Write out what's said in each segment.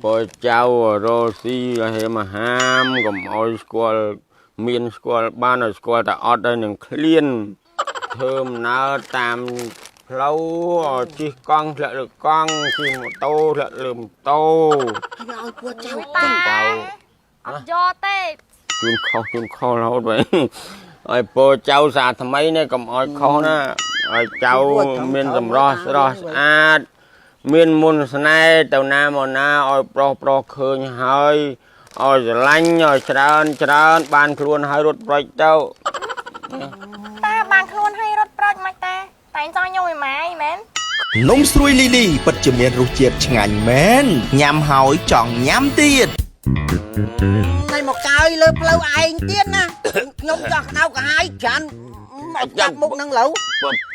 bồi trâu Rosie hay mà ham còn oi squall miên squall ban rồi squall ta order những clean thơm nó tam lâu chỉ con lại được con chỉ một tô lại được một tô ta do tê chun kho lâu vậy oi bồi trâu xà thằng mấy này còn oi kho nữa oi trâu miên tầm ro miên môn này tàu na mà na oi pro khơi hơi oi lanh oi trơn ban luôn hơi rút bạch đâu ta bàn luôn hay rốt bạch mày ta tại sao nhau mày mày mến นมสรุยลีลีปัจจุบันรสជាតិឆ្ងាញ់មែនញ៉ាំហើយចង់ញ៉ាំទៀតតែមកកើយលើផ្លូវឯងទៀតណាខ្ញុំចង់ក្តៅកាហាយច្រើនមកចាប់មុខនឹងឡូវ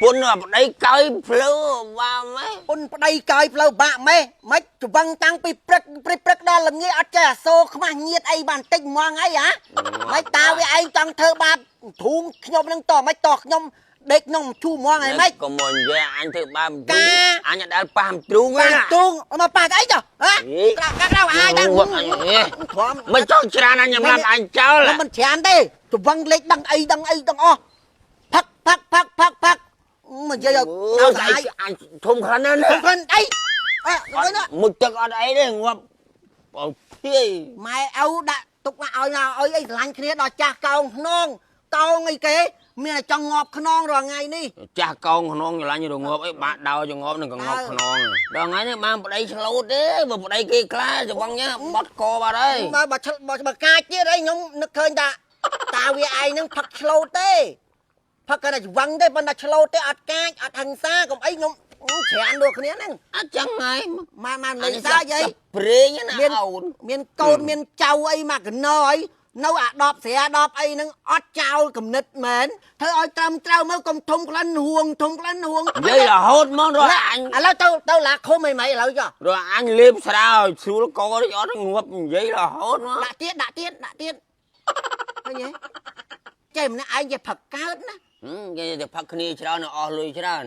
ពុនប្តីកើយផ្លូវបាម៉េពុនប្តីកើយផ្លូវបាក់ម៉េមិនច្វឹងតាំងពីព្រឹកដល់ល្ងាចអត់ចេះអាសូរខ្មាស់ញៀតអីបានតិចហ្មងអីហ៎មិនតាវាឯងចង់ធ្វើបាបធូងខ្ញុំនឹងតមិនតខ្ញុំដេកខ្ញុំជូហ្មងហើយម៉េចក៏មកនិយាយអញធ្វើបាបអញដល់ប៉ះទ្រូងណាទ្រូងមកប៉ះអីចុះហ៎ក្រៅអាយដល់មិនចង់ច្រើនអញញ៉ាំឡាំអញចោលមិនច្រើនទេច្វឹងលេខដឹងអីទាំងអស់ផឹកមកនិយាយដល់ស្អីអញធំខ្លាំងណាស់ធំខ្លាំងអីមួយទឹកអត់អីទេងាប់បើភាយម៉ែឪដាក់ទុកឲ្យអីស្រឡាញ់គ្នាដល់ចាស់កោងខ្នងកោងអីគេមានចង់ងាប់ខ្នងរាល់ថ្ងៃនេះចាស់កោងខ្នងឆ្លាញ់រងាប់អីបាក់ដោចងាប់នឹងក៏ងាប់ខ្នងដល់ថ្ងៃនេះបានប្តីឆ្លូតទេបើប្តីគេខ្លាចបងញ៉ាបត់កបាត់ហើយបើកាចទៀតអីខ្ញុំនឹកឃើញតាវាឯងនឹងផឹកឆ្លូតទេផឹកតែច្វឹងទេប៉ុន្តែឆ្លូតទេអត់កាចអត់ហិង្សាកុំអីខ្ញុំច្រើនដូចគ្នាហ្នឹងអត់ចឹងហើយម៉ែលេងសើចអីព្រេងណាអូនមានកូនមានចៅអីមកកណោអីនៅអា10ស្រា10អីហ្នឹងអត់ចោលគំនិតមែនធ្វើឲ្យត្រឹមត្រូវមកកុំធំក្លិនហួងនិយាយរហូតមករអញឥឡូវទៅឡាឃុំអីមិនឥឡូវចុះរអញលេបស្រាឲ្យស្រួលកនេះអត់ងាប់និយាយរហូតមកដាក់ទៀតឃើញទេចេះម្នាក់ឯងជាផឹកកើតណាគេទៅផឹកគ្នាច្រើនអស់លុយច្រើន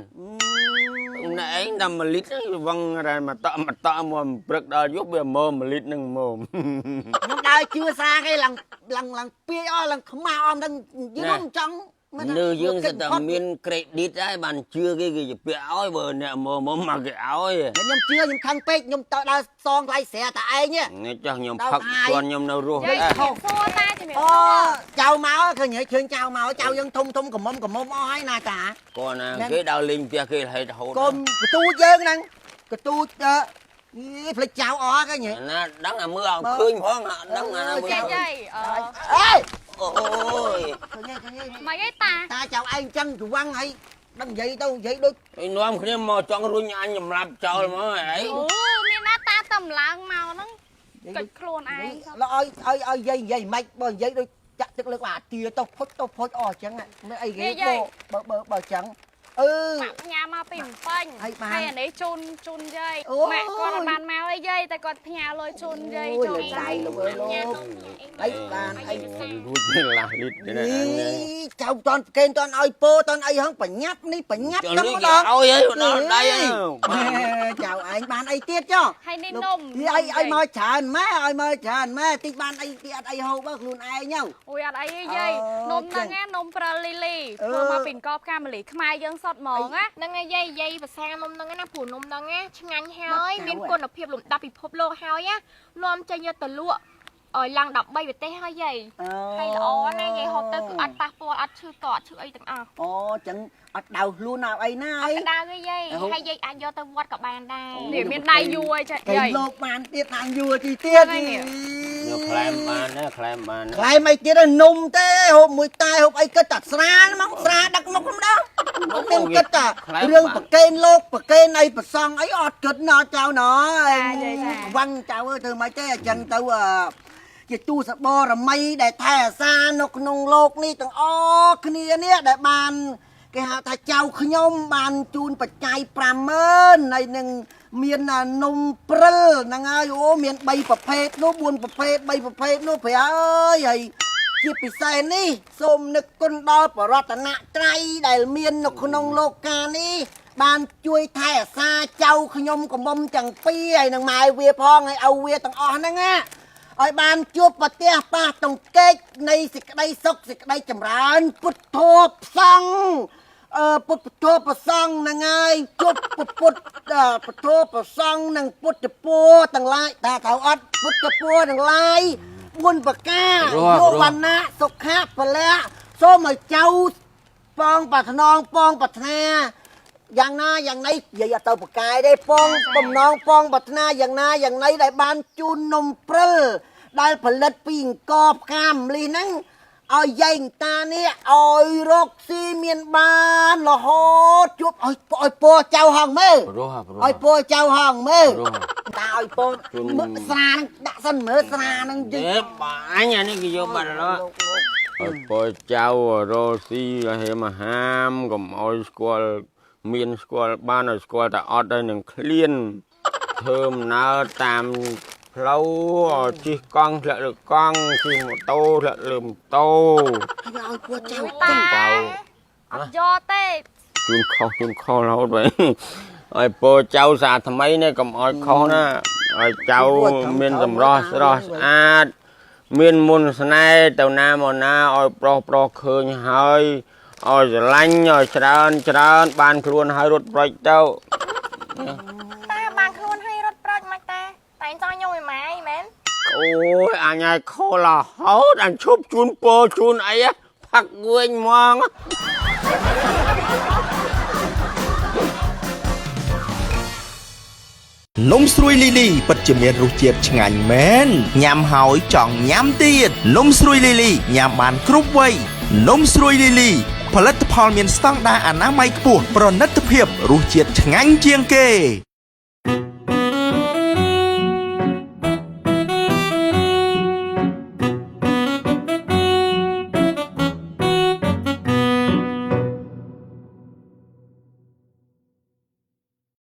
ម្នាក់ឯងដល់1លីត្រវងរ៉ែមកតក់មកព្រឹកដល់យប់វាមើ1លីត្រនឹងមើខ្ញុំដើរជឿសាគេឡើងពីអស់ឡើងខ្មាស់អមនឹងយើងចង់នៅយើងសិតតែមានក្រេឌីតហើយបានជឿគេជាពាក់ឲ្យបើអ្នកមើមកគេឲ្យខ្ញុំជឿខ្ញុំខឹងពេកខ្ញុំទៅដល់សងថ្លៃស្រាតែឯងនេះចុះខ្ញុំផឹកជន់ខ្ញុំនៅរស់ដែរសួរតាជំរាបអូចៅមកឃើញចៅមកចៅយើងធំកំមុំអស់ហើយណាតាគាត់ណាគេដល់លេងផ្ទះគេហេតុរហូតកុំកទូចយើងហ្នឹងកទូចផ្លេចចៅអស់ឃើញណាដឹងអាមើលឲ្យឃើញផងដឹងអាមើលចេះអេអូយមកឯតាចៅឯងចឹងច្វឹងហើយដឹងនិយាយដូចឯនាំគ្នាមកចង់រុញអញសម្លាប់ចោលមកអីអូមានណាតាតម្លើងមកហ្នឹងកិច្ចខ្លួនឯងឲ្យយាយនិយាយមិនបើនិយាយដូចចាក់ទឹកលើកអាទាទៅផុចអស់ចឹងមើលអីគេបើចឹងញ៉ាំមកពីពេញហើយអានេះជូនយាយម៉ាក់គាត់បានមកអីយាយតែគាត់ផ្ញើលុយជូនយាយចូលដៃលោកអីបានអីរួចឡាស់លីតនេះចៅតន់គេតន់ឲ្យពោតន់អីហងបញ្ញាប់នេះបញ្ញាប់ចឹងម្ដងឲ្យដល់ដៃចៅឯងបានអីទៀតចុះហើយនេះនំឲ្យមកច្រើនម៉ែឲ្យមកច្រើនម៉ែតិចបានអីទៀតអត់អីហូបខ្លួនឯងទៅអូយអត់អីទេយាយនំហ្នឹងណានំព្រិលលីលីធ្វើមកពីកបកាម៉ាលីខ្មែរយើងសតហ្មងណាហ្នឹងហើយយាយភាសានំហ្នឹងណាព្រោះនំហ្នឹងណាឆ្ងាញ់ហើយមានគុណភាពលំដាប់ពិភពលោកហើយណានាំចេញយកទៅលក់ឲ្យឡើង13ប្រទេសហើយយាយហើយល្អណាស់យាយហូបទៅគឺអត់ប៉ះពាល់អត់ឈឺកអត់ឈឺអីទាំងអស់អូចឹងអត់ដៅខ្លួនអត់អីណាអត់ដៅទេយាយហើយយាយអាចយកទៅវត្តក៏បានដែរនេះមានដៃយួរចាយាយលោកបានទៀតដៃយួរទីទៀតយកខ្លែមបានណាខ្លែមអីទៀតនំទេហូបមួយតែហូបអីគិតតែស្រាមកស្រាដឹកមុខម្ដងខ្ញុំគិតតែរឿងប្រកេនលោកប្រកេនអីប្រសងអីអត់គិតណោះចៅណោះវ៉ាំងចៅអើយធ្វើម៉េចទេអញ្ចឹងទៅជាទូសបរមីដែលថែអាសានៅក្នុងលោកនេះទាំងអស់គ្នានេះដែលបានគេហៅថាចៅខ្ញុំបានជូនបច្ច័យ50000ហើយនឹងមាននំព្រិលហ្នឹងហើយអូមាន3ប្រភេទនោះ4ប្រភេទ3ប្រភេទនោះប្រែអើយហើយជាពិសេសនេះសូមនឹកគុណដល់បរតនត្រ័យដែលមាននៅក្នុងលោកកានេះ បានជួយថែអាសាចៅខ្ញុំកំមុំទាំងពីរហើយនឹងម៉ែវាផងហើយឲ្យវាទាំងអស់ហ្នឹងណាឲ្យបានជួបប្រទេសប៉ះតង្កេកនៃសេចក្តីសុខសេចក្តីចម្រើនពុទ្ធោផ្សង្ឃពុទ្ធោប្រសង្ឃហ្នឹងហើយជួបពុទ្ធពុទ្ធោប្រសង្ឃនិងពុទ្ធពរទាំងឡាយថាត្រូវអត់ពុទ្ធពរទាំងឡាយ4ប្រការយកវណ្ណៈសុខៈពលៈសូមឲ្យចៅប៉ងប្រាថ្នងប៉ងប្រាថ្នាយ៉ាងណាយ៉ាងណីនិយាយទៅប្រកាយទេប៉ងបំណងប៉ងប្រាថ្នាយ៉ាងណាយ៉ាងណីដែលបានជូននំព្រិលដែលផលិតពីអង្គផ្កាមលីហ្នឹងឲ្យយាយតានេះឲ្យរកស៊ីមានបានរហូតជួបឲ្យពរចៅហងមើលឲ្យពរចៅហងមើលតាឲ្យពរមើលស្រាហ្នឹងដាក់សិនមើលស្រាហ្នឹងយីបាញ់អានេះគេយកបាត់ហើយឲ្យពរចៅរស់ស៊ីហេមហាមកុំឲ្យស្គាល់មានស្គាល់បានឲ្យស្គាល់តែអត់ហើយនឹងឃ្លានធ្វើដំណើរតាមផ្លូវជិះកង់ធ្លាក់លើកង់ជិះម៉ូតូធ្លាក់លើម៉ូតូឲ្យពរចៅចៅអត់យកទេជូនខុសរហូតទៅឲ្យពរចៅសាថ្មីនេះកុំឲ្យខុសណាឲ្យចៅមានសម្រស់ស្រស់ស្អាតមានមន្តស្នេហ៍ទៅណាមកណាឲ្យប្រុសឃើញហើយឲ្យស្រឡាញ់ឲ្យច្រើនបានខ្លួនហើយរត់ប្រិចទៅតាបានខ្លួនហើយរត់ប្រិចមិនតាតែចង់ញយម៉ែមែនអូយអញឲ្យខលរហូតអញឈប់ជូនពរជូនអីផឹកវិញហ្មងនំស្រួយលីលីពិតជាមានរសជាតិឆ្ងាញ់មែនញ៉ាំហើយចង់ញ៉ាំទៀតនំស្រួយលីលីញ៉ាំបានគ្រប់វ័យនំស្រួយលីលីផលិតផលមានស្តង់ដារអនាម័យខ្ពស់ប្រណិតភាពរសជាតិឆ្ងាញ់ជាងគេ